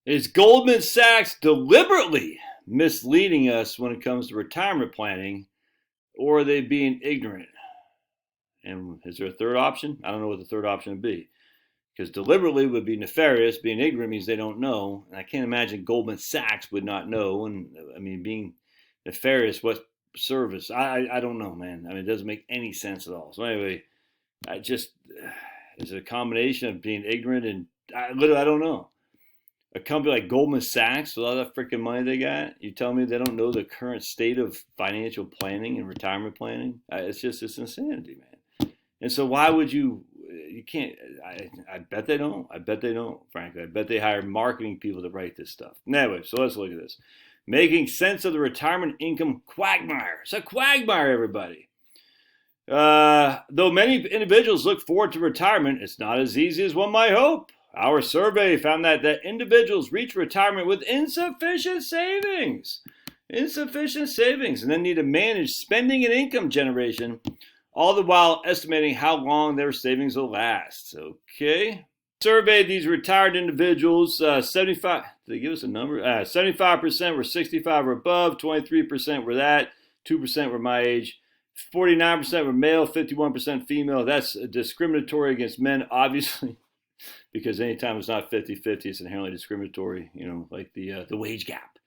Is Goldman Sachs deliberately misleading us when it comes to retirement planning, or are they being ignorant? And is there a third option? I don't know what the third option would be. Because deliberately would be nefarious. Being ignorant means they don't know. And I can't imagine Goldman Sachs would not know. And I mean, being nefarious, what service? I don't know, man. I mean, it doesn't make any sense at all. So anyway, is it a combination of being ignorant and I don't know. A company like Goldman Sachs, with all that freaking money they got, you tell me they don't know the current state of financial planning and retirement planning? It's insanity, man. And so why would you can't, I bet they don't. I bet they don't, frankly. I bet they hire marketing people to write this stuff. Anyway, so let's look at this. Making sense of the retirement income quagmire. It's a quagmire, everybody. Though many individuals look forward to retirement, it's not as easy as one might hope. Our survey found that individuals reach retirement with insufficient savings, and then need to manage spending and income generation, all the while estimating how long their savings will last. Okay. Surveyed these retired individuals, 75, did they give us a number? 75% were 65 or above, 23% were that, 2% were my age, 49% were male, 51% female. That's discriminatory against men, obviously, because anytime it's not 50-50, it's inherently discriminatory, like the wage gap.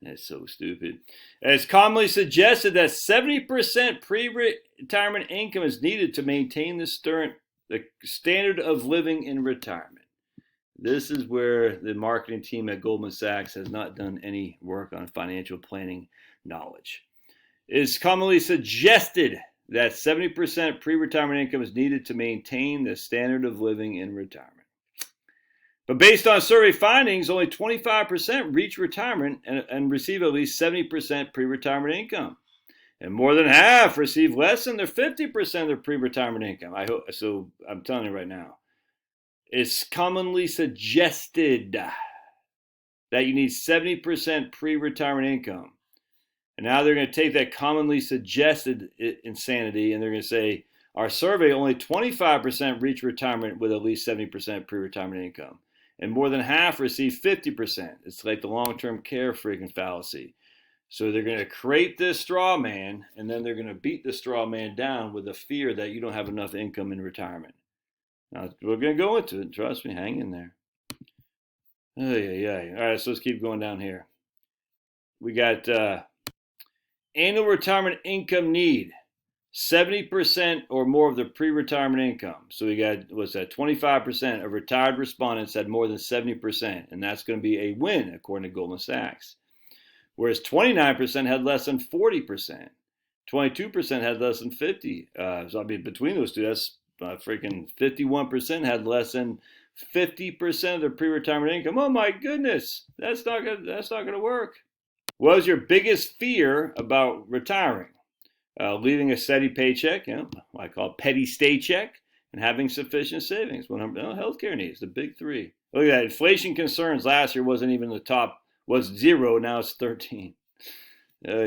That's so stupid. It's commonly suggested that 70% pre-retirement income is needed to maintain the standard of living in retirement. This is where the marketing team at Goldman Sachs has not done any work on financial planning knowledge. It's commonly suggested that 70% pre-retirement income is needed to maintain the standard of living in retirement. But based on survey findings, only 25% reach retirement and receive at least 70% pre-retirement income. And more than half receive less than their 50% of their pre-retirement income. So I'm telling you right now, it's commonly suggested that you need 70% pre-retirement income. And now they're going to take that commonly suggested insanity and they're going to say, our survey, only 25% reach retirement with at least 70% pre-retirement income. And more than half receive 50%. It's like the long-term care freaking fallacy. So they're going to create this straw man, and then they're going to beat the straw man down with the fear that you don't have enough income in retirement. Now, we're going to go into it. Trust me, hang in there. All right, so let's keep going down here. We got annual retirement income need. 70% or more of the pre-retirement income. So we got, 25% of retired respondents had more than 70%, and that's going to be a win, according to Goldman Sachs. Whereas 29% had less than 40%. 22% had less than 50. So I mean, between those two, that's freaking 51% had less than 50% of their pre-retirement income. Oh my goodness, that's not gonna work. What was your biggest fear about retiring? Leaving a steady paycheck, what I call a petty stay check, and having sufficient savings. Healthcare needs, the big three. Look at that. Inflation concerns last year wasn't even the top, was 0, now it's 13.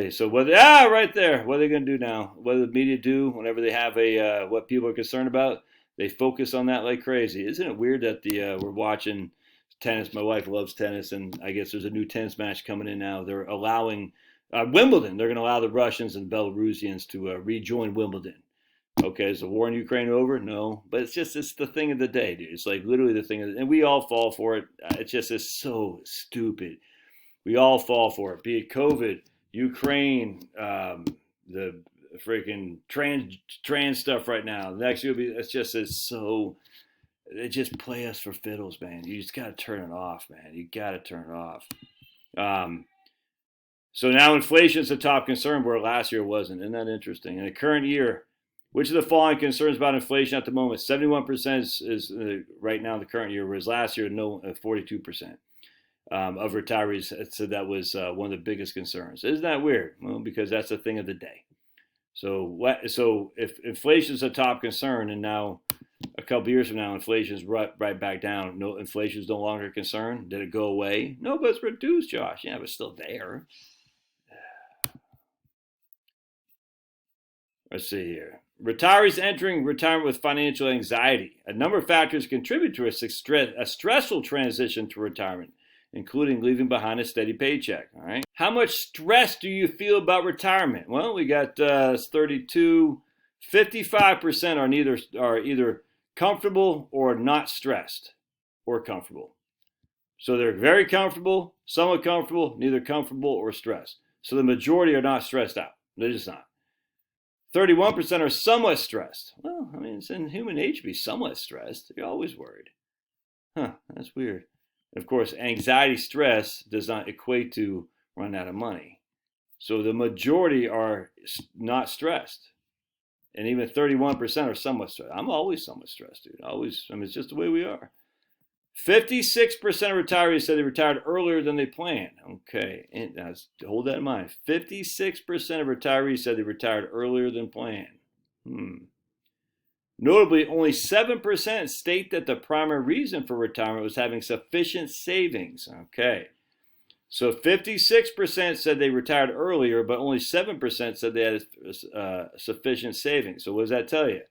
So right there. What are they going to do now? What do the media do whenever they have what people are concerned about? They focus on that like crazy. Isn't it weird that we're watching tennis? My wife loves tennis, and I guess there's a new tennis match coming in now. They're allowing Wimbledon. They're going to allow the Russians and Belarusians to rejoin Wimbledon. Okay, is the war in Ukraine over? No, but it's the thing of the day, dude. It's like literally the thing, and we all fall for it. It's so stupid. We all fall for it. Be it COVID, Ukraine, the freaking trans stuff right now. The next year will be. They just play us for fiddles, man. You just got to turn it off, man. You got to turn it off. So now inflation is the top concern, where last year wasn't. Isn't that interesting? In the current year, which of the following concerns about inflation at the moment? 71% is right now in the current year, whereas last year, 42% of retirees said that was one of the biggest concerns. Isn't that weird? Well, because that's the thing of the day. So if inflation is a top concern, and now a couple of years from now, inflation is right back down. No, inflation is no longer a concern. Did it go away? No, but it's reduced, Josh. Yeah, but it's still there. Let's see here. Retirees entering retirement with financial anxiety. A number of factors contribute to a stressful transition to retirement, including leaving behind a steady paycheck. All right. How much stress do you feel about retirement? Well, we got 32, 55% are either comfortable or not stressed or comfortable. So they're very comfortable, somewhat comfortable, neither comfortable or stressed. So the majority are not stressed out. They're just not. 31% are somewhat stressed. Well, I mean, it's in human nature to be somewhat stressed. You're always worried. That's weird. Of course, anxiety, stress does not equate to run out of money. So the majority are not stressed. And even 31% are somewhat stressed. I'm always somewhat stressed, dude. It's just the way we are. 56% of retirees said they retired earlier than they planned. Okay, and now hold that in mind. 56% of retirees said they retired earlier than planned. Notably, only 7% state that the primary reason for retirement was having sufficient savings. Okay, so 56% said they retired earlier, but only 7% said they had sufficient savings. So what does that tell you?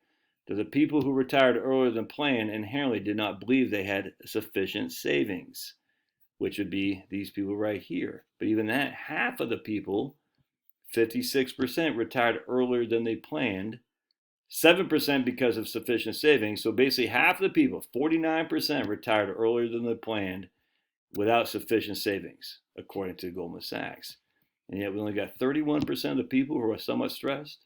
That the people who retired earlier than planned inherently did not believe they had sufficient savings, which would be these people right here. But even that, half of the people, 56%, retired earlier than they planned, 7% because of sufficient savings. So basically half of the people, 49%, retired earlier than they planned without sufficient savings, according to Goldman Sachs. And yet we only got 31% of the people who are somewhat stressed.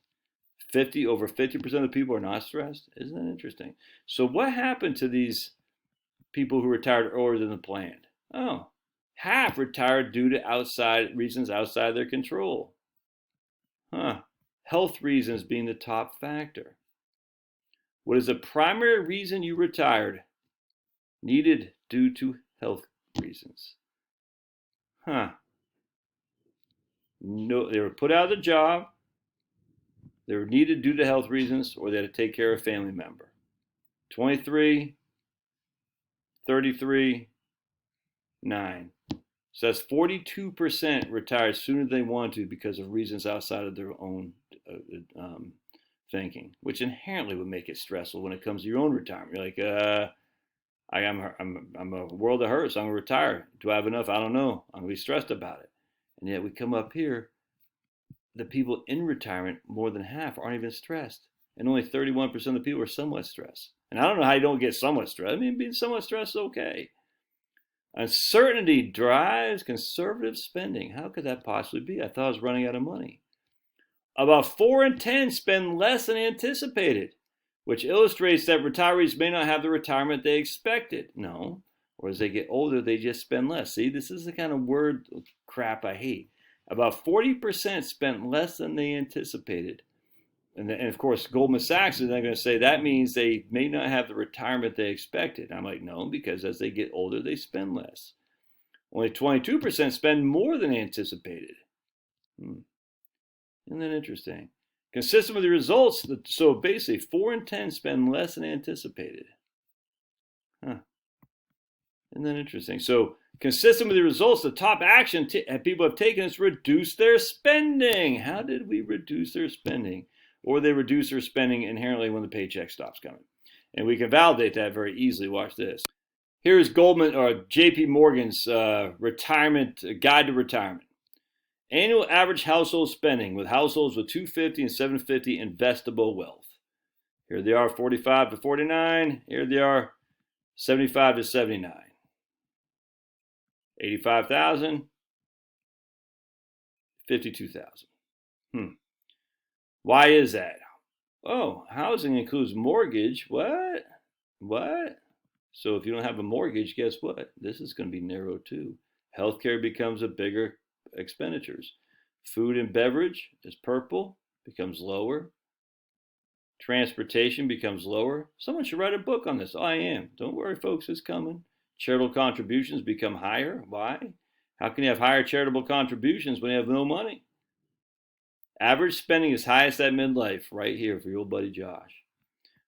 Over 50% of the people are not stressed. Isn't that interesting? So what happened to these people who retired earlier than planned? Oh, half retired due to reasons outside their control. Health reasons being the top factor. What is the primary reason you retired? Needed due to health reasons. No, they were put out of the job. They were needed due to health reasons, or they had to take care of a family member. 23, 33, 9. So that's 42% retired sooner than they wanted to because of reasons outside of their own thinking, which inherently would make it stressful when it comes to your own retirement. You're like, I'm a world of hurt, so I'm gonna retire. Do I have enough? I don't know. I'm gonna be stressed about it. And yet we come up here, the people in retirement, more than half, aren't even stressed. And only 31% of the people are somewhat stressed. And I don't know how you don't get somewhat stressed. I mean, being somewhat stressed is okay. Uncertainty drives conservative spending. How could that possibly be? I thought I was running out of money. About 4 in 10 spend less than anticipated, which illustrates that retirees may not have the retirement they expected. No, or as they get older, they just spend less. See, this is the kind of word crap I hate. About 40% spent less than they anticipated. And of course, Goldman Sachs is then going to say that means they may not have the retirement they expected. I'm like, no, because as they get older, they spend less. Only 22% spend more than anticipated. Isn't that interesting? Consistent with the results, so basically 4 in 10 spend less than anticipated. Isn't that interesting? So consistent with the results, the top action people have taken is reduce their spending. How did we reduce their spending? Or they reduce their spending inherently when the paycheck stops coming. And we can validate that very easily. Watch this. Here's Goldman or JP Morgan's retirement guide to retirement. Annual average household spending with households with 250 and 750 investable wealth. Here they are, 45 to 49. Here they are, 75 to 79. 85,000, 52,000. Why is that? Oh, housing includes mortgage. What? So if you don't have a mortgage, guess what? This is going to be narrow too. Healthcare becomes a bigger expenditures. Food and beverage is purple, becomes lower. Transportation becomes lower. Someone should write a book on this. I am. Don't worry, folks, it's coming. Charitable contributions become higher. Why? How can you have higher charitable contributions when you have no money? Average spending is highest at midlife, right here for your old buddy Josh.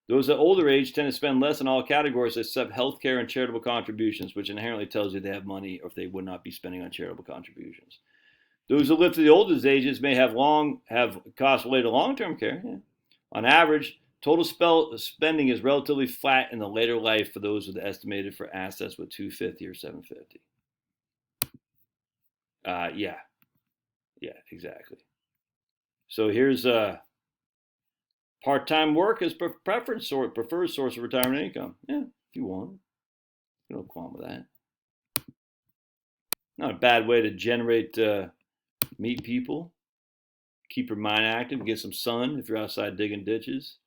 Those at older age tend to spend less in all categories except healthcare and charitable contributions, which inherently tells you they have money or if they would not be spending on charitable contributions. Those who live to the oldest ages may have costs related to long-term care. Yeah. On average, total spending is relatively flat in the later life for those with estimated for assets with 250 or 750. Yeah, exactly. So here's part-time work as preferred source of retirement income. Yeah, if you want, no qualm with that. Not a bad way to generate, meet people, keep your mind active, get some sun if you're outside digging ditches.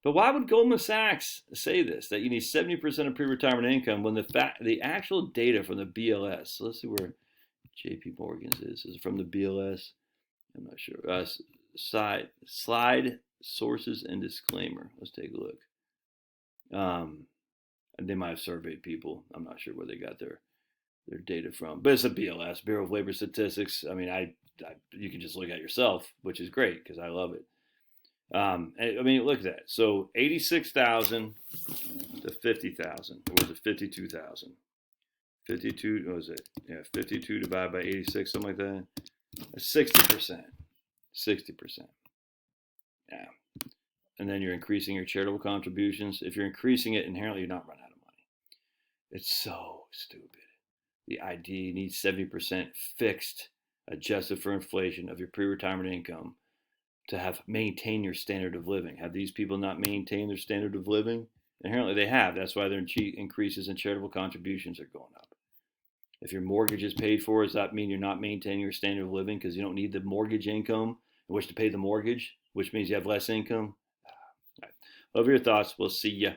But why would Goldman Sachs say this, that you need 70% of pre-retirement income when the actual data from the BLS, so let's see where JP Morgan's is it from the BLS? I'm not sure. Slide sources and disclaimer. Let's take a look. They might have surveyed people. I'm not sure where they got their data from, but it's a BLS, Bureau of Labor Statistics. I mean, you can just look at it yourself, which is great because I love it. I mean, look at that. So 86,000 to 50,000. Or was it 52,000? 52. What was it? Yeah, 52 divided by 86, something like that. 60%. 60%. Yeah. And then you're increasing your charitable contributions. If you're increasing it, inherently you're not running out of money. It's so stupid. The ID needs 70% fixed, adjusted for inflation of your pre-retirement income to have maintain your standard of living. Have these people not maintained their standard of living? Inherently they have. That's why their increases in charitable contributions are going up. If your mortgage is paid for, does that mean you're not maintaining your standard of living because you don't need the mortgage income in which to pay the mortgage, which means you have less income? All right. Love your thoughts. We'll see ya.